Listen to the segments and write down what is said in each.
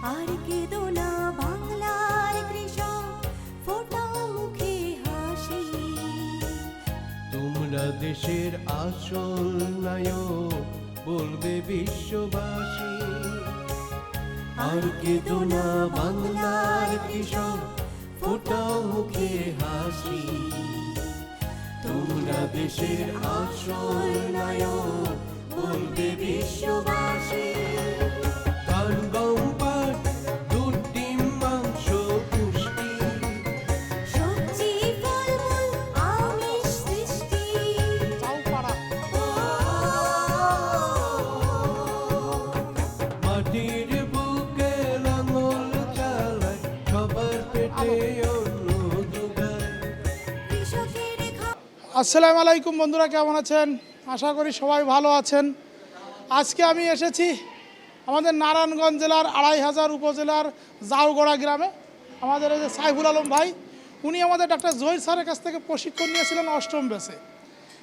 আর কেঁদো না বাংলার কৃষক, ফোটাও মুখে হাসি। তোমরা দেশের আসল নায়ক, বলবে বিশ্ববাসী। আর কেঁদো না বাংলার কৃষক, ফোটাও মুখে হাসি। তোমরা দেশের আসল নায়ক, বলবে বিশ্ববাসী। ধান গম পাট দুধ ডিম মাংস পুষ্টি, সবজি ফলমূল আমিষ সৃষ্টি। মাটির বুকে লাঙল চালায়, সবার পেটে অন্ন যোগায়। কৃষকের আসসালামু আলাইকুম বন্ধুরা, কেমন আছেন? আশা করি সবাই ভালো আছেন। আজকে আমি এসেছি আমাদের নারায়ণগঞ্জ জেলার ২৫০০ উপজেলার জাউগড়া গ্রামে। আমাদের এই যে সাইফুল আলম ভাই, উনি আমাদের ডাক্তার জহির স্যারের কাছ থেকে প্রশিক্ষণ নিয়েছিলেন অষ্টম ব্যাচে।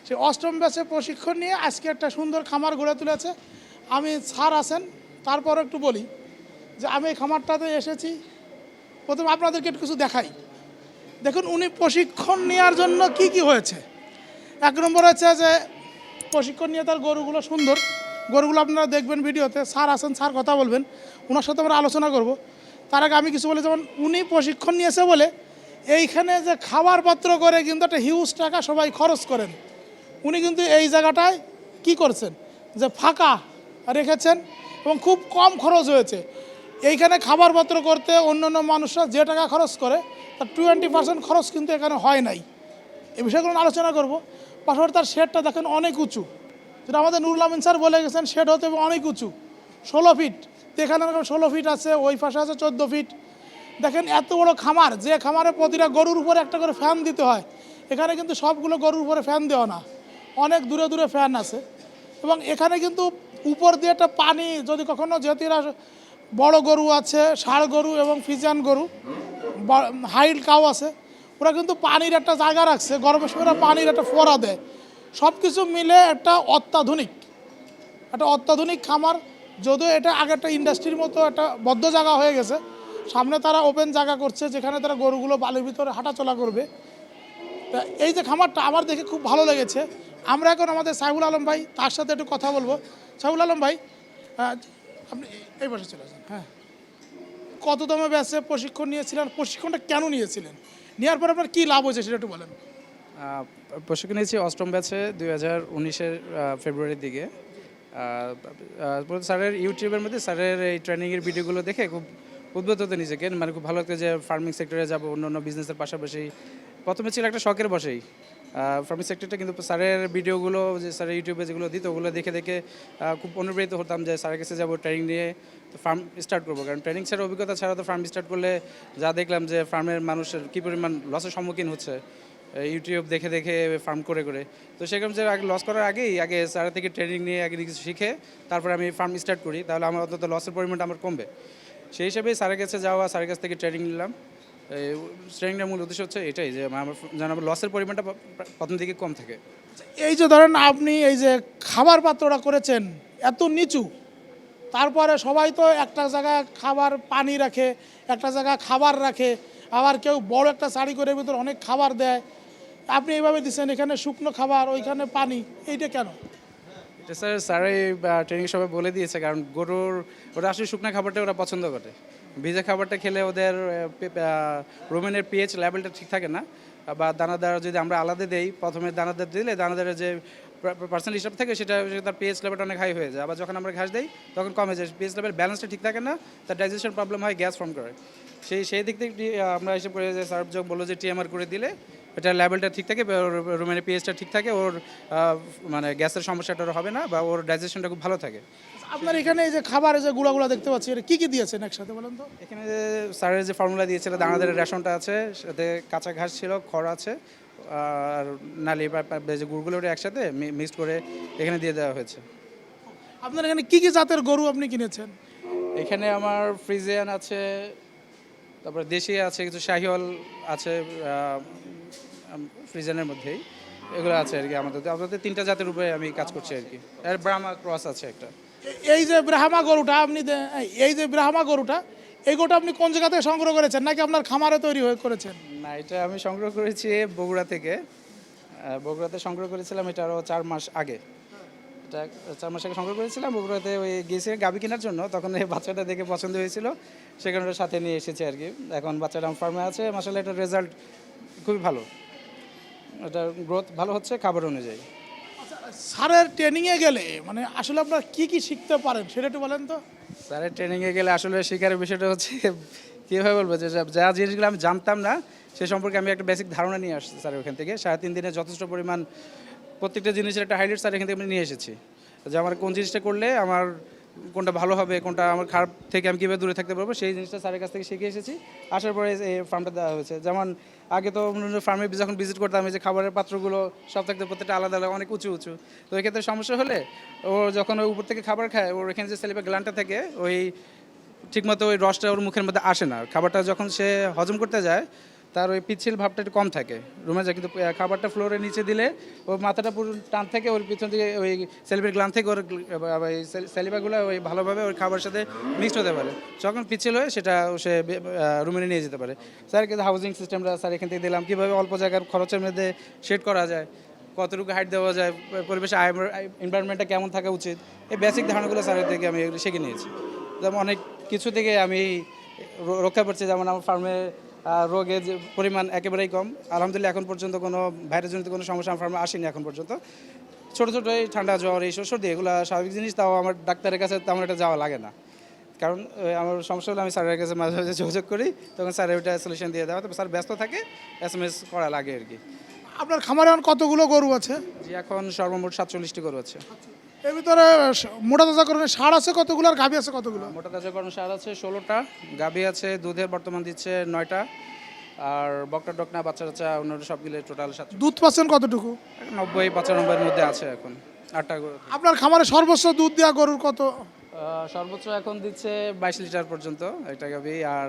সেই অষ্টম ব্যাচে প্রশিক্ষণ নিয়ে আজকে একটা সুন্দর খামার গড়ে তুলেছে। আমি স্যার আছেন, তারপর একটু বলি যে আমি এই খামারটাতে এসেছি। প্রথমে আপনাদেরকে একটু কিছু দেখাই। দেখুন উনি প্রশিক্ষণ নেওয়ার জন্য কি কি হয়েছে। এক নম্বর হচ্ছে যে প্রশিক্ষণ নিয়ে তার গরুগুলো সুন্দর, গরুগুলো আপনারা দেখবেন ভিডিওতে। স্যার আছেন, স্যার কথা বলবেন, ওনার সাথে আমরা আলোচনা করব। তার আগে আমি কিছু বলি, যেমন উনি প্রশিক্ষণ নিয়েছে বলে এইখানে যে খাবার পাত্র করে কিন্তু একটা হিউজ টাকা সবাই খরচ করেন। উনি কিন্তু এই জায়গাটায় কি করছেন যে ফাঁকা রেখেছেন এবং খুব কম খরচ হয়েছে। এইখানে খাবার পাত্র করতে অন্যান্য মানুষরা যে টাকা খরচ করে তার 20% খরচ কিন্তু এখানে হয় নাই। এই বিষয়গুলো আলোচনা করব। পাশাপাশি তার শেডটা দেখেন অনেক উঁচু, যেটা আমাদের নুরুল আমিন স্যার বলে গেছেন শেড হতে অনেক উঁচু, 16 ফিট। এখানে 16 ফিট আছে, ওই পাশে আছে 14 ফিট। দেখেন এত বড় খামার, যে খামারে প্রতিটা গরুর উপরে একটা করে ফ্যান দিতে হয়, এখানে কিন্তু সবগুলো গরুর উপরে ফ্যান দেওয়া না, অনেক দূরে দূরে ফ্যান আছে। এবং এখানে কিন্তু উপর দিয়ে একটা পানি, যদি কখনো যেহেতু এরা বড় গরু আছে, ষাঁড় গরু এবং ফিজিয়ান গরু, হাইল কাউ আছে, ওরা কিন্তু পানির একটা জায়গা রাখছে, গরমের সময় ওরা পানির একটা ফোয়ারা দেয়। সব কিছু মিলে একটা অত্যাধুনিক খামার। যদিও এটা আগে একটা ইন্ডাস্ট্রির মতো একটা বদ্ধ জায়গা হয়ে গেছে, সামনে তারা ওপেন জায়গা করছে যেখানে তারা গরুগুলো বালির ভিতরে হাঁটাচলা করবে। তা এই যে খামারটা আমার দেখে খুব ভালো লেগেছে। আমরা এখন আমাদের সাইফুল আলম ভাই, তার সাথে একটু কথা বলবো। সাইফুল আলম ভাই, আপনি এই পাশে চলে আসেন। হ্যাঁ, কততম ব্যাচে প্রশিক্ষণ নিয়েছিলেন, প্রশিক্ষণটা কেন নিয়েছিলেন, নেওয়ার পর আপনার কী লাভ হয়েছে সেটা একটু বলেন। প্রশিক্ষণ নিয়েছি অষ্টম ব্যাচে 2019-এর ফেব্রুয়ারির দিকে। স্যারের ইউটিউবের মধ্যে স্যারের এই ট্রেনিংয়ের ভিডিওগুলো দেখে খুব উদ্বুদ্ধ হতো নিজেকে, মানে খুব ভালো লাগতো যে ফার্মিং সেক্টরে যাবো, অন্য অন্য বিজনেসের পাশাপাশি। প্রথমে ছিল একটা শখের বসেই ফার্মিং সেক্টরটা, কিন্তু স্যারের ভিডিওগুলো যে স্যারের ইউটিউবে যেগুলো দিত ওগুলো দেখে দেখে খুব অনুপ্রাণিত হতাম যে স্যারের কাছে যাবো, ট্রেনিং নিয়ে তো ফার্ম স্টার্ট করবো। কারণ ট্রেনিং ছাড়া, অভিজ্ঞতা ছাড়া তো ফার্ম স্টার্ট করলে যা দেখলাম যে ফার্মের মানুষের কী পরিমাণ লসের সম্মুখীন হচ্ছে ইউটিউব দেখে দেখে ফার্ম করে করে। তো সেরকম যে আগে লস করার আগে স্যারের থেকে ট্রেনিং নিয়ে আগে কিছু শিখে তারপরে আমি ফার্ম স্টার্ট করি, তাহলে আমার অন্তত লসের পরিমাণটা আমার কমবে। সেই হিসেবেই স্যারের কাছে যাওয়া, স্যারের কাছ থেকে ট্রেনিং নিলাম। ট্রেনিংটার মূল উদ্দেশ্য হচ্ছে এটাই যে আমার যেন লসের পরিমাণটা প্রথম দিকে কম থাকে। এই যে ধরেন আপনি এই যে খাবার পাত্রটা করেছেন এত নিচু, তারপরে সবাই তো একটা জায়গায় খাবার পানি রাখে, একটা জায়গায় খাবার রাখে, আবার কেউ বড় একটা শাড়ি করে ভিতর অনেক খাবার দেয়। আপনি এইভাবে দিচ্ছেন, এখানে শুকনো খাবার, ওইখানে পানি, এইটা কেন? এটা স্যারই ট্রেনিং সবাই বলে দিয়েছে, কারণ গরুর ওরা আসলে শুকনো খাবারটা ওরা পছন্দ করে। ভিজা খাবারটা খেলে ওদের রুমেনের পিএইচ লেভেলটা ঠিক থাকে না, বা দানাদার যদি আমরা আলাদা দেই, প্রথমে দানাদার দিলে দানাদারের যে পার্সেন্ট হিসাব থাকে সেটা তার পিএইচ লেভেলটা অনেক হাই হয়ে যায়। আবার যখন আমরা ঘাস দিই তখন কমে যায়, পিএইচ লেভেল ব্যালেন্সটা ঠিক থাকে না, তার ডাইজেশন প্রবলেম হয়, গ্যাস ফর্ম করে। সেই দিক থেকে আমরা হিসাব করে যে স্যার যোগ বললো যে টিএমআর করে দিলে এটা লেভেলটা ঠিক থাকে, রুমের পিএইচটা ঠিক থাকে, ওর মানে গ্যাসের সমস্যাটা হবে না, বা ওর ডাইজেশনটা খুব ভালো থাকে। আপনার এখানে এই যে খাবারের যে গুঁড়াগুলো দেখতে পাচ্ছি, এটা কী কী দিয়েছেন একসাথে বলেন তো? এখানে যে স্যারের যে ফর্মুলা দিয়েছিল, দানাদারের রেশনটা আছে, সাথে কাঁচা ঘাস ছিল, খড় আছে, আর নালি যে গুড়গুলো ওটা একসাথে মিক্সড করে এখানে দিয়ে দেওয়া হয়েছে। আপনার এখানে কী কী জাতের গরু আপনি কিনেছেন? এখানে আমার ফ্রিজিয়ান আছে, তারপরে দেশি আছে, কিছু শাহিওয়াল আছে ফ্রিজিয়ানের মধ্যেই, এগুলো আছে আর কি। আমাদের 3টা জাতের উপরে আমি কাজ করছি আর কি। আর ব্রাহ্মা ক্রস আছে একটা। এই যে ব্রাহ্মা গরুটা আপনি এই যে ব্রাহ্মা গরুটা, এই গোটা আপনি কোন জায়গা থেকে সংগ্রহ করেছেন নাকি আপনার খামারে তৈরি হয়ে করেছেন? না, এটা আমি সংগ্রহ করেছি বগুড়া থেকে। বগুড়াতে সংগ্রহ করেছিলাম এটা আরও 4 মাস আগে। এটা 4 মাস আগে সংগ্রহ করেছিলাম বগুড়াতে। ওই গিয়েছি গাভী কেনার জন্য, তখন এই বাচ্চাটা দেখে পছন্দ হয়েছিল, সেখানে ওর সাথে নিয়ে এসেছি আর কি। এখন বাচ্চাটা আমার ফার্মে আছে, মাসাল্লাহ এটার রেজাল্ট খুবই ভালো, এটা গ্রোথ ভালো হচ্ছে খাবার অনুযায়ী। স্যারের ট্রেনিংয়ে গেলে মানে আসলে আপনারা কি কি শিখতে পারেন সেটা একটু বলেন তো। স্যারের ট্রেনিংয়ে গেলে আসলে শেখার বিষয়টা হচ্ছে কীভাবে বলবো, যে যা জিনিসগুলো আমি জানতাম না সে সম্পর্কে আমি একটা বেসিক ধারণা নিয়ে আসছি স্যারের ওখান থেকে। 3.5 দিনে যথেষ্ট পরিমাণ প্রত্যেকটা জিনিসের একটা হাইলাইট স্যার এখান থেকে আমি নিয়ে এসেছি, যে আমার কোন জিনিসটা করলে আমার কোনটা ভালো হবে, কোনটা আমার খারাপ থেকে আমি কীভাবে দূরে থাকতে পারবো, সেই জিনিসটা স্যারের কাছ থেকে শিখে এসেছি। আসার পরে এই ফার্মটা দেওয়া হয়েছে। যেমন আগে তো ফার্মে যখন ভিজিট করতাম, এই যে খাবারের পাত্রগুলো সব থাকতে প্রত্যেকটা আলাদা আলাদা অনেক উঁচু উঁচু, তো এই ক্ষেত্রে সমস্যা হলে ও যখন ওই উপর থেকে খাবার খায়, ওর এখানে যে সেলিপের গ্ল্যান্ডটা থাকে ওই ঠিকমতো ওই রসটা ওর মুখের মধ্যে আসে না। খাবারটা যখন সে হজম করতে যায় তার ওই পিচ্ছিল ভাবটা একটু কম থাকে, রুমে যায়। কিন্তু খাবারটা ফ্লোরের নিচে দিলে ওর মাথাটা পুরো টান থেকে ওর পিছন থেকে ওই সেলিপের গ্ল্যান্ড থেকে ওর সেলিপাগুলো ওই ভালোভাবে ওই খাবারের সাথে মিক্সড হতে পারে। যখন পিচ্ছিল হয় সেটা সে রুমে নিয়ে যেতে পারে। স্যার কিন্তু হাউজিং সিস্টেমটা স্যার এখান থেকে দিলাম, কীভাবে অল্প জায়গার খরচের মধ্যে শেড করা যায়, কতটুকু হাইট দেওয়া যায়, পরিবেশে এনভায়রনমেন্টটা কেমন থাকা উচিত, এই বেসিক ধারণাগুলো স্যারের থেকে আমি এগুলো শিখে নিয়েছি। যেমন অনেক কিছু থেকে আমি রক্ষা করছি। যেমন আমার ফার্মে রোগের যে পরিমাণ একেবারেই কম, আলহামদুলিল্লাহ এখন পর্যন্ত কোনো ভাইরাসজনিত কোনো সমস্যা আমার ফার্মে আসেনি এখন পর্যন্ত। ছোটো ছোটো এই ঠান্ডা জ্বর এইসব সর্দি এগুলো স্বাভাবিক জিনিস, তাও আমার ডাক্তারের কাছে তেমন এটা যাওয়া লাগে না, কারণ আমার সমস্যা হলে আমি স্যারের কাছে মাঝে মাঝে যোগাযোগ করি, তখন স্যার ওইটা সলিউশন দিয়ে দেওয়া। তবে স্যার ব্যস্ত থাকে, SMS করা লাগে আর কি। আপনার খামারে এখন কতগুলো গরু আছে? জি, এখন সর্বমোট 47টি গরু আছে। এর ভিতরে মোটা তাজাকরণের সার আছে কতগুলো আর গাভী আছে কতগুলো? মোটা তাজাকরণ সার আছে 16টা, গাভী আছে দুধের বর্তমান দিচ্ছে 9টা, আর বকটা ডকনা বাচ্চা বাচ্চা অন্যান্য সব মিলে টোটাল 7। দুধ পাচ্ছেন কতটুকু? 90-95 মধ্যে আছে এখন 8টা গরু। আপনার খামারে সর্বোচ্চ দুধ দেওয়া গরুর কত? সর্বোচ্চ এখন দিচ্ছে 22 লিটার পর্যন্ত একটা গাভী, আর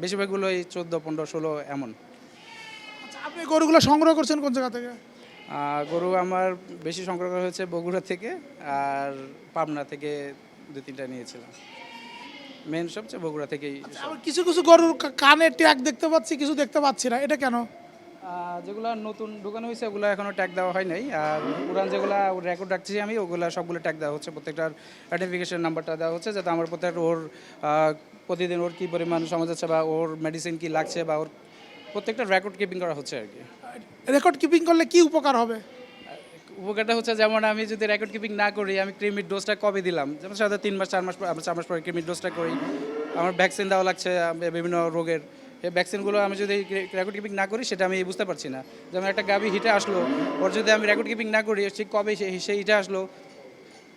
বেশিরভাগগুলোই 14, 15, 16 এমন। আচ্ছা, আপনি গরুগুলো সংগ্রহ করছেন কোন জায়গা থেকে? গরু আমার বেশি সংগ্রহ করা হয়েছে বগুড়া থেকে, আর পাবনা থেকে 2-3টা নিয়েছিলাম। মেন সবচেয়ে বগুড়া থেকেই। আবার কিছু কিছু গরুর কানে ট্যাগ দেখতে পাচ্ছি, কিছু দেখতে পাচ্ছি না, এটা কেন? যেগুলো নতুন ঢুকানো হয়েছে ওগুলো এখনও ট্যাগ দেওয়া হয় নাই, আর পুরান যেগুলো রেকর্ড রাখছি আমি ওগুলো সবগুলো ট্যাগ দেওয়া হচ্ছে, প্রত্যেকটার আইডেন্টিফিকেশন নাম্বারটা দেওয়া হচ্ছে, যাতে আমার প্রত্যেকটা ওর প্রতিদিন ওর কী পরিমাণ সময় যাচ্ছে বা ওর মেডিসিন কী লাগছে বা ওর প্রত্যেকটা রেকর্ড কিপিং করা হচ্ছে আর কি। রেকর্ড কিপিং করলে কি উপকার হবে? উপকারটা হচ্ছে, যেমন আমি যদি রেকর্ড কিপিং না করি, আমি ক্রিমির ডোজটা কবে দিলাম, যেমন সাধারণত 3 মাস 4 মাস আমরা 4 মাস পরে ক্রিমির ডোজটা করি, আমার ভ্যাকসিন দেওয়া লাগছে বিভিন্ন রোগের, এই ভ্যাকসিনগুলো আমি যদি রেকর্ড কিপিং না করি সেটা আমি বুঝতে পারছি না। যেমন একটা গাভী হিটে আসলো, ওর যদি আমি রেকর্ড কিপিং না করি ঠিক কবে সে হিটে আসলো,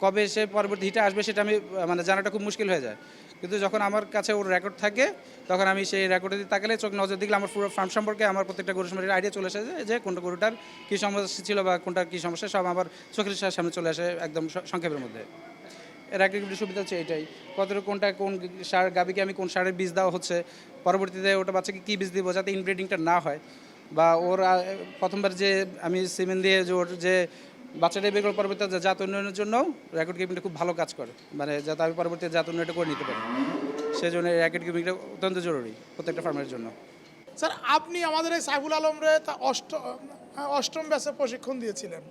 কবে সে পরবর্তী হিটে আসবে সেটা আমি মানে জানাটা খুব মুশকিল হয়ে যায়। কিন্তু যখন আমার কাছে ওর রেকর্ড থাকে তখন আমি সেই রেকর্ডে তাকালে চোখ নজর দিলে আমার পুরো ফার্ম সম্পর্কে আমার প্রত্যেকটা গরুর সম্পর্কে আইডিয়া চলে আসে, যে কোনটা গরুটার কী সমস্যা ছিল বা কোনটার কী সমস্যা, সব আমার চোখের সামনে চলে আসে একদম সংক্ষেপের মধ্যে। এর একটা সুবিধা হচ্ছে এটাই, কোনটা কোন সার গাভীকে আমি কোন সারের বীজ দেওয়া হচ্ছে, পরবর্তীতে ওটা বাচ্চাকে কী বীজ দিব যাতে ইনব্রিডিংটা না হয়, বা ওর প্রথমবার যে আমি সিমেন্ট দিয়ে যে ওর যে বাচ্চাটা বের করে পরবর্তীতে জাত উন্নয়নের জন্য রেকর্ড কিপিংটা খুব ভালো কাজ করে, মানে যাতে আমি পরবর্তীতে জাত উন্নয়নটা করে নিতে পারি, সেই জন্য রেকর্ড কিপিংটা অত্যন্ত জরুরি প্রত্যেকটা ফার্মের জন্য। স্যার, আপনি আমাদের এই সাইফুল আলমরে অষ্টম ব্যাচে প্রশিক্ষণ দিয়েছিলেন,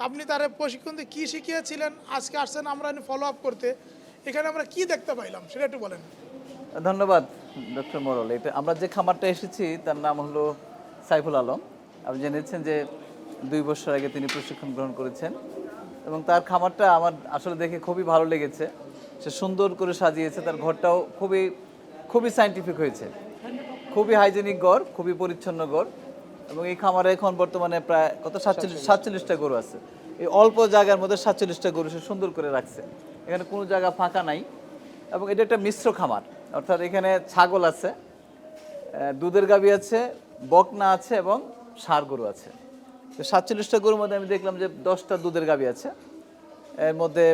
আপনি তার প্রশিক্ষণ দিয়ে কী শিখিয়েছিলেন? আজকে আসছেন আমরা ফলো আপ করতে, এখানে আমরা কি দেখতে পাইলাম সেটা একটু বলেন। ধন্যবাদ ডক্টর মোরাল। এটা আমরা যে খামারটা এসেছি তার নাম হলো সাইফুল আলম। আপনি জেনেছেন যে 2 বছর আগে তিনি প্রশিক্ষণ গ্রহণ করেছেন, এবং তার খামারটা আমার আসলে দেখে খুবই ভালো লেগেছে। সে সুন্দর করে সাজিয়েছে, তার ঘরটাও খুবই খুবই সায়েন্টিফিক হয়েছে, খুবই হাইজেনিক ঘর, খুবই পরিচ্ছন্ন ঘর। এবং এই খামারে এখন বর্তমানে প্রায় 47টা গরু আছে। এই অল্প জায়গার মধ্যে 47টা গরু সে সুন্দর করে রাখছে, এখানে কোনো জায়গা ফাঁকা নাই। এবং এটা একটা মিশ্র খামার, অর্থাৎ এখানে ছাগল আছে, দুধের গাভী আছে, বকনা আছে এবং ষাঁড় গরু আছে। তো 47টা গরুর মধ্যে আমি দেখলাম যে 10টা দুধের গাভী আছে, এর মধ্যে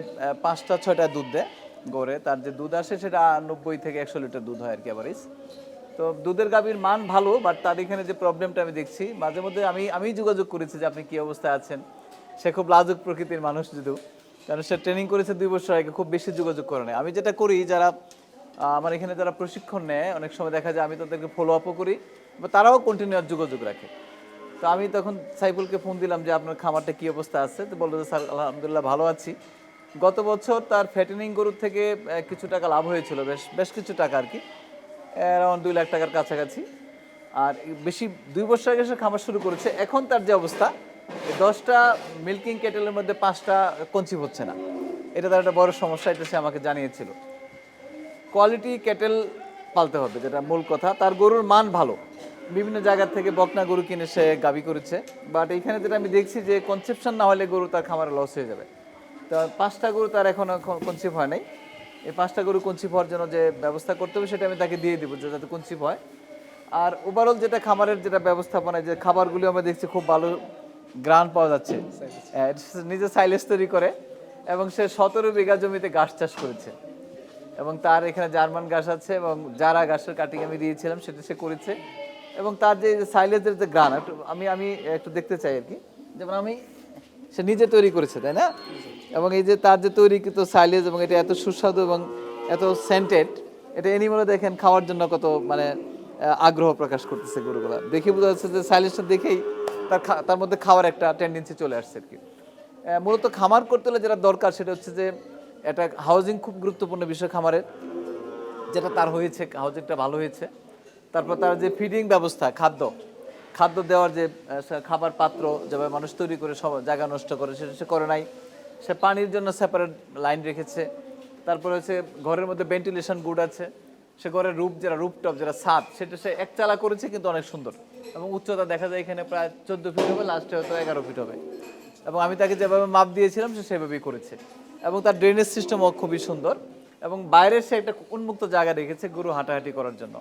5-6টা দুধ দেয় গড়ে। তার যে দুধ আসে সেটা 90 থেকে 100 লিটার দুধ হয় আর কি অ্যাভারেজ। তো দুধের গাভীর মান ভালো, বাট তার এখানে যে প্রবলেমটা আমি দেখছি, মাঝে মধ্যে আমি যোগাযোগ করেছি যে আপনি কী অবস্থায় আছেন। সে খুব লাজুক প্রকৃতির মানুষ, যদিও কারণ সে ট্রেনিং করেছে 2 বছর আগে, খুব বেশি যোগাযোগ করে না। আমি যেটা করি, যারা আমার এখানে যারা প্রশিক্ষণ নেয় অনেক সময় দেখা যায় আমি তাদেরকে ফলো আপও করি বা তারাও কন্টিনিউয়াস যোগাযোগ রাখে। তো আমি তখন সাইফুলকে ফোন দিলাম যে আপনার খামারটা কী অবস্থা আছে, তো বললো যে স্যার আলহামদুলিল্লাহ ভালো আছি। গত বছর তার ফ্যাটেনিং গরুর থেকে কিছু টাকা লাভ হয়েছিল, বেশ কিছু টাকা আর কি, অ্যারাউন্ড 2 লাখ টাকার কাছাকাছি। আর বেশি 2 বছর আগে সে খামার শুরু করেছে। এখন তার যে অবস্থা, 10টা মিল্কিং কেটেলের মধ্যে 5টা কনসিভ হচ্ছে না। এটা তার একটা বড় সমস্যা, এটা সে আমাকে জানিয়েছিল। কোয়ালিটি ক্যাটেল পালতে হবে, যেটা মূল কথা। তার গরুর মান ভালো, বিভিন্ন জায়গা থেকে বকনা গরু কিনে সে গাবি করেছে, বাট এইখানে যেটা আমি দেখছি যে কনসেপশন না হলে গরু তার খামারে লস হয়ে যাবে। তো 5টা গরু তার এখনও কনসিভ হয় নাই। এই 5টা গরু কনসিভ হওয়ার জন্য যে ব্যবস্থা করতে হবে সেটা আমি তাকে দিয়ে দেবো, যাতে কনসিভ হয়। আর ওভারঅল যেটা খামারের যেটা ব্যবস্থাপনা, যে খাবারগুলি আমরা দেখছি খুব ভালো গ্রান পাওয়া যাচ্ছে। নিজে সাইলেজ তৈরি করে এবং সে 17 বিঘা জমিতে ঘাস চাষ করেছে এবং তার এখানে জার্মান ঘাস আছে এবং যারা ঘাসের কাটিং আমি দিয়েছিলাম সেটা সে করেছে। এবং তার যে সাইলেজের যে গ্রান আমি একটু দেখতে চাই আর কি, যেমন সে নিজে তৈরি করেছে, তাই না? এবং এই যে তার যে তৈরিকৃত সাইলেজ এবং এটা এত সুস্বাদু এবং এত সেন্টেড, এটা এনিমেলে দেখেন খাওয়ার জন্য কত মানে আগ্রহ প্রকাশ করতেছে গরুগুলা। দেখে বোঝা যাচ্ছে যে সাইলেজটা দেখেই তার মধ্যে খাওয়ার একটা টেন্ডেন্সি চলে আসছে আর কি। মূলত খামার করতে হলে যেটা দরকার সেটা হচ্ছে যে একটা হাউজিং খুব গুরুত্বপূর্ণ বিষয় খামারের, যেটা তার হয়েছে, হাউজিংটা ভালো হয়েছে। তারপর তার যে ফিডিং ব্যবস্থা, খাদ্য দেওয়ার যে খাবার পাত্র যেভাবে মানুষ তৈরি করে সব জায়গা নষ্ট করে সেটা সে করে নাই। সে পানির জন্য সেপারেট লাইন রেখেছে। তারপরে হচ্ছে ঘরের মধ্যে ভেন্টিলেশন গুড আছে। সে ঘরের রুপটপ যেটা ছাদ, সেটা সে একচালা করেছে কিন্তু অনেক সুন্দর এবং উচ্চতা দেখা যায় এখানে প্রায় 14 ফিট হবে, লাস্টে হয়তো 11 ফিট হবে। এবং আমি তাকে যেভাবে মাপ দিয়েছিলাম সে সেভাবেই করেছে। এবং তার ড্রেনেজ সিস্টেমও খুবই সুন্দর এবং বাইরের সে একটা উন্মুক্ত জায়গা রেখেছে গরু হাঁটাহাঁটি করার জন্য।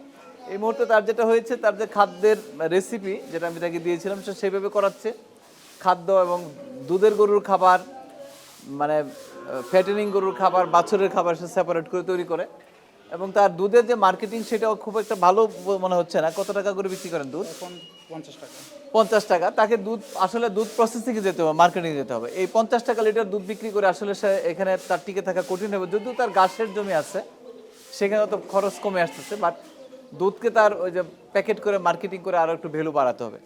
এই মুহূর্তে তার যেটা হয়েছে, তার যে খাদ্যের রেসিপি যেটা আমি তাকে দিয়েছিলাম সে সেভাবে করাচ্ছে। খাদ্য এবং দুধের গরুর খাবার, মানে ফ্যাটেনিং গরুর খাবার, বাছুরের খাবার সে সেপারেট করে তৈরি করে। এবং তার দুধের যে মার্কেটিং সেটাও খুব একটা ভালো মনে হচ্ছে না। কত টাকা করে বিক্রি করেন দুধ? এখন 50 টাকা। 50 টাকা। তাকে দুধ প্রসেসিংয়ে যেতে হবে, মার্কেটিংয়ে যেতে হবে। এই 50 টাকা লিটার দুধ বিক্রি করে আসলে সে এখানে তার টিকে থাকা কঠিন হবে। যদিও তার ঘাসের জমি আছে, সেখানে তো খরচ কমে আসতেছে, বাট দুধকে তার ওই যে প্যাকেট করে মার্কেটিং করে আরও একটু ভ্যালু বাড়াতে হবে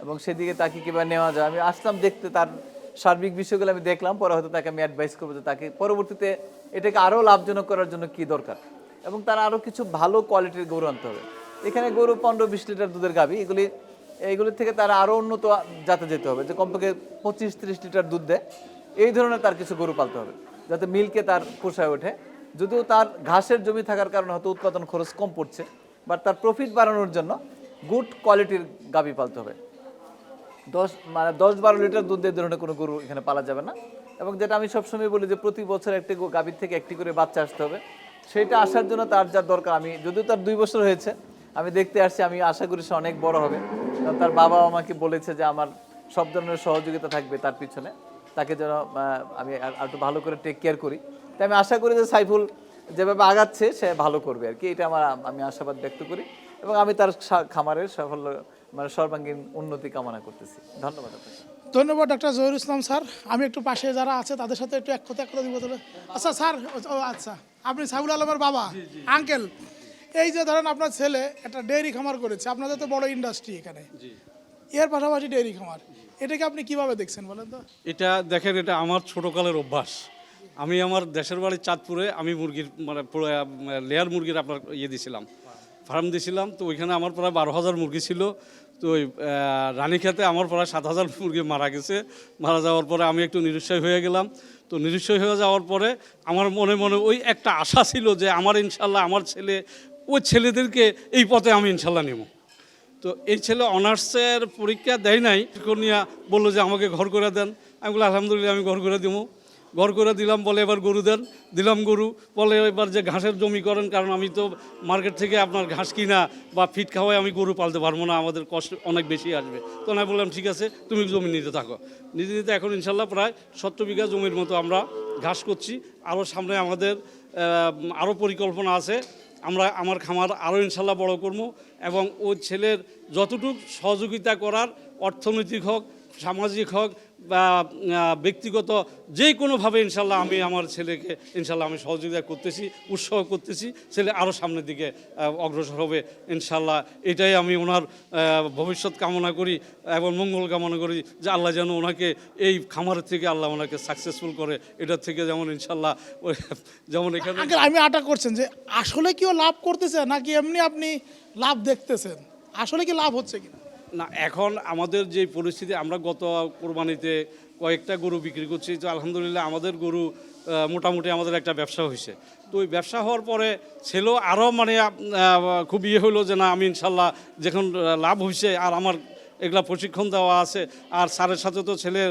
এবং সেদিকে তাকে কীভাবে নেওয়া যায়। আমি আসলাম দেখতে, তার সার্বিক বিষয়গুলো আমি দেখলাম, পরে হয়তো তাকে আমি অ্যাডভাইস করবো যে তাকে পরবর্তীতে এটাকে আরও লাভজনক করার জন্য কী দরকার এবং তার আরও কিছু ভালো কোয়ালিটির গরু আনতে হবে। এখানে গরু 15-20 লিটার দুধের গাভী, এইগুলির থেকে তারা আরও উন্নত জাতে যেতে হবে, যে কমপক্ষে 25-30 লিটার দুধ দেয়। এই ধরনের তার কিছু গরু পালতে হবে যাতে মিল্কে তার পোষায় ওঠে। যদিও তার ঘাসের জমি থাকার কারণে হয়তো উৎপাদন খরচ কম পড়ছে, বাট তার প্রফিট বাড়ানোর জন্য গুড কোয়ালিটির গাভী পালতে হবে। 10-12 লিটার দুধ দিয়ে ধরনের কোনো গরু এখানে পালা যাবে না। এবং যেটা আমি সবসময় বলি যে প্রতি বছর একটি গাভীর থেকে একটি করে বাচ্চা আসতে হবে। সেইটা আসার জন্য তার যা দরকার, যদিও তার 2 বছর হয়েছে, আমি দেখতে আসছি, আমি আশা করি সে অনেক বড় হবে। কারণ তার বাবা আমাকে বলেছে যে আমার সব ধরনের সহযোগিতা থাকবে তার পিছনে, তাকে যেন আমি আর একটু ভালো করে টেক কেয়ার করি। তাই আমি আশা করি যে সাইফুল যেভাবে আগাচ্ছে সে ভালো করবে আর কি, এটা আমি আশাবাদ ব্যক্ত করি এবং আমি তার খামারের সাফল্য সর্বাঙ্গীন উন্নতি কামনা করতেছি। ধন্যবাদ আপনাকে। ধন্যবাদ ডক্টর জহির ইসলাম স্যার। আমি একটু পাশে যারা আছে তাদের সাথে একটু এক কথা দিব তাহলে। আচ্ছা স্যার, আচ্ছা আপনি সাইফুল আলমের বাবা, আঙ্কেল। এই যে ধরেন আপনার ছেলে একটা ডেয়ারি খামার করেছে, আপনাদের তো বড় ইন্ডাস্ট্রি এখানে, এর পাশাপাশি ডেয়ারি খামার, এটাকে আপনি কিভাবে দেখছেন বলেন তো? এটা দেখেন, এটা আমার ছোটোকালের অভ্যাস। আমি আমার দেশের বাড়ির চাঁদপুরে আমি মুরগির মানে লেয়ার মুরগির আপনার দিয়েছিলাম, ফার্ম দিয়েছিলাম। তো ওইখানে আমার প্রায় 12,000 মুরগি ছিল। তো ওই রানীক্ষেতে আমার প্রায় 7,000 মুরগি মারা গেছে। মারা যাওয়ার পরে আমি একটু নিরুৎসাহী হয়ে গেলাম। তো নিরুৎসাহী হয়ে যাওয়ার পরে আমার মনে ওই একটা আশা ছিল যে আমার ইনশাল্লাহ আমার ছেলে, ওই ছেলেদেরকে এই পথে আমি ইনশাল্লাহ নেব। তো এই ছেলে অনার্সের পরীক্ষা দেয় নাই, নিয়ে বললো যে আমাকে ঘর করে দেন। আমি বলি আলহামদুলিল্লাহ আমি ঘর করে দেবো। ঘর করে দিলাম, বলে এবার গরু দেন, দিলাম গরু। বলে এবার যে ঘাসের জমি করেন, কারণ আমি তো মার্কেট থেকে আপনার ঘাস কিনা বা ফিট খাওয়াই আমি গরু পালতে পারবো না, আমাদের কষ্ট অনেক বেশি আসবে। তো আমি বললাম ঠিক আছে, তুমি জমি নিতে থাকো। নিতে এখন ইনশাল্লাহ প্রায় 70 বিঘা জমির মতো আমরা ঘাস করছি। আরও সামনে আমাদের আরও পরিকল্পনা আছে, আমার খামার আরও ইনশাল্লাহ বড় করবো এবং ওই ছেলের যতটুকু সহযোগিতা করার, অর্থনৈতিক হোক, সামাজিক হোক বা ব্যক্তিগত যে কোনোভাবে ইনশাল্লাহ আমি আমার ছেলেকে ইনশাল্লাহ আমি সহযোগিতা করতেছি, উৎসাহ করতেছি, ছেলে আরও সামনের দিকে অগ্রসর হবে ইনশাল্লাহ। এটাই আমি ওনার ভবিষ্যৎ কামনা করি এবং মঙ্গল কামনা করি যে আল্লাহ যেন ওনাকে এই খামারের থেকে আল্লাহ ওনাকে সাকসেসফুল করে, এটার থেকে যেমন ইনশাল্লাহ যেমন এখানে আঙ্কেল আমি আটা করছেন যে আসলে কি ও লাভ করতেছে নাকি এমনি আপনি লাভ দেখতেছেন, আসলে কি লাভ হচ্ছে কিনা? না, এখন আমাদের যে পরিস্থিতি, আমরা গত কোরবানিতে কয়েকটা গরু বিক্রি করছি, তো আলহামদুলিল্লাহ আমাদের গরু মোটামুটি আমাদের একটা ব্যবসা হয়েছে। তো ওই ব্যবসা হওয়ার পরে ছেলেও আরও মানে খুব ইয়ে হলো যে না আমি ইনশাল্লাহ যখন লাভ হয়েছে আর আমার এগুলা প্রশিক্ষণ দেওয়া আছে, আর স্যারের সাথে তো ছেলের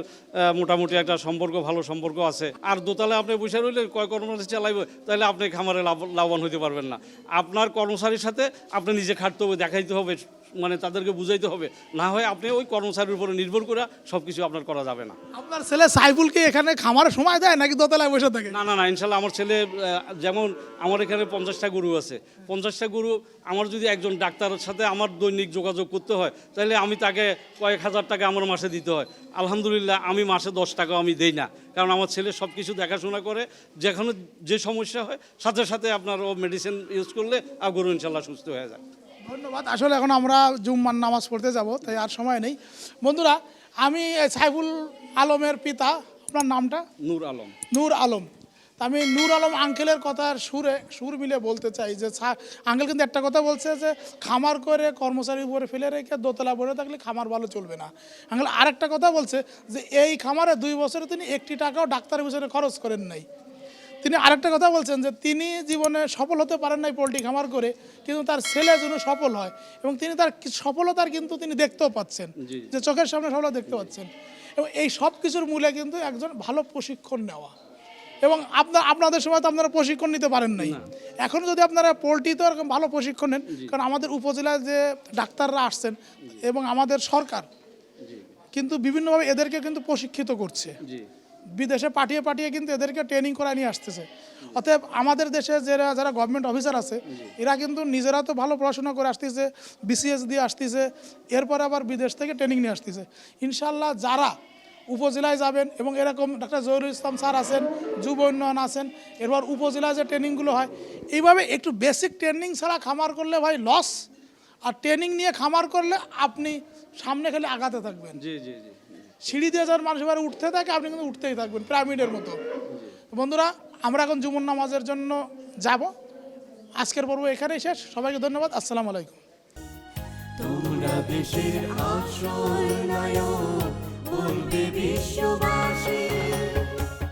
মোটামুটি একটা সম্পর্ক, ভালো সম্পর্ক আছে। আর দোতলায় আপনি বসে রইলে কয় কর্মচারী চালাইবে, তাহলে আপনি খামারে লাভবান হতে পারবেন না। আপনার কর্মচারীর সাথে আপনি নিজে খাটতে হবে, দেখাইতে হবে, মানে তাদেরকে বুঝাইতে হবে, না হয় আপনি ওই কর্মচারীর উপরে নির্ভর করে সব কিছু আপনার করা যাবে না। আপনার ছেলে সাইফুলকে এখানে খামারে সময় দেয় নাকি দোতলায় বসে থাকে? না না না, ইনশাল্লাহ আমার ছেলে যেমন আমার এখানে 50টা গরু আছে, 50টা গরু আমার যদি একজন ডাক্তারের সাথে আমার দৈনিক যোগাযোগ করতে হয়, তাহলে আমি তাকে কয়েক হাজার টাকা আমার মাসে দিতে হয়। আলহামদুলিল্লাহ আমি মাসে 10 টাকাও আমি দেই না, কারণ আমার ছেলে সব কিছু দেখাশোনা করে। যেখানে যে সমস্যা হয় সাথে সাথে আপনার ও মেডিসিন ইউজ করলে আর গরু ইনশাল্লাহ সুস্থ হয়ে যায়। ধন্যবাদ। আসলে এখন আমরা জুম্মার নামাজ পড়তে যাব, তাই আর সময় নেই। বন্ধুরা, আমি সাইফুল আলমের পিতা, আপনার নামটা? নূর আলম। নূর আলম। তা আমি নূর আলম আঙ্কেলের কথার সুর মিলে বলতে চাই যে আঙ্কেল কিন্তু একটা কথা বলছে যে খামার করে কর্মচারীর উপরে ফেলে রেখে দোতলা পড়ে থাকলে খামার ভালো চলবে না। আঙ্কেল আরেকটা কথা বলছে যে এই খামারে 2 বছরে তিনি 1টি টাকাও ডাক্তারের পিছনে খরচ করেন নাই। তিনি আরেকটা কথা বলছেন যে তিনি জীবনে সফল হতে পারেন নাই পোলট্রি খামার করে, কিন্তু তার ছেলে যেন সফল হয় এবং তিনি তার সফলতার কিন্তু তিনি দেখতেও পাচ্ছেন, যে চোখের সামনে সফলতা দেখতে পাচ্ছেন। এবং এই সব কিছুর মূলে কিন্তু একজন ভালো প্রশিক্ষণ নেওয়া। এবং আপনাদের সময় তো আপনারা প্রশিক্ষণ নিতে পারেন নাই, এখন যদি আপনারা পোলট্রিতে এরকম ভালো প্রশিক্ষণ নেন, কারণ আমাদের উপজেলায় যে ডাক্তাররা আসছেন এবং আমাদের সরকার কিন্তু বিভিন্নভাবে এদেরকে কিন্তু প্রশিক্ষিত করছে, বিদেশে পাঠিয়ে কিন্তু এদেরকে ট্রেনিং করায় নিয়ে আসতেছে। অতএব আমাদের দেশে যারা গভর্নমেন্ট অফিসার আছে এরা কিন্তু নিজেরা তো ভালো পড়াশোনা করে আসতেছে, বিসিএস দিয়ে আসতেছে, এরপর আবার বিদেশ থেকে ট্রেনিং নিয়ে আসতেছে। ইনশাল্লাহ যারা উপজেলায় যাবেন এবং এরকম ডাক্তার জহিরুল ইসলাম স্যার আছেন, যুব উন্নয়ন আছেন, এরপর উপজেলায় যে ট্রেনিংগুলো হয়, এইভাবে একটু বেসিক ট্রেনিং ছাড়া খামার করলে ভাই লস, আর ট্রেনিং নিয়ে খামার করলে আপনি সামনে খেলে আগাতে থাকবেন। জি জি জি, সিঁড়ি দিয়ে যার মানুষ এবার উঠতে থাকে, আপনি কিন্তু উঠতেই থাকবেন পিরামিডের মতো। বন্ধুরা, আমরা এখন জুমুর নামাজের জন্য যাব। আজকের পর্ব এখানেই শেষ। সবাইকে ধন্যবাদ। আসসালামু আলাইকুম। তোমরা দেশের আসল নায়ক, বলবে বিশ্ববাসী।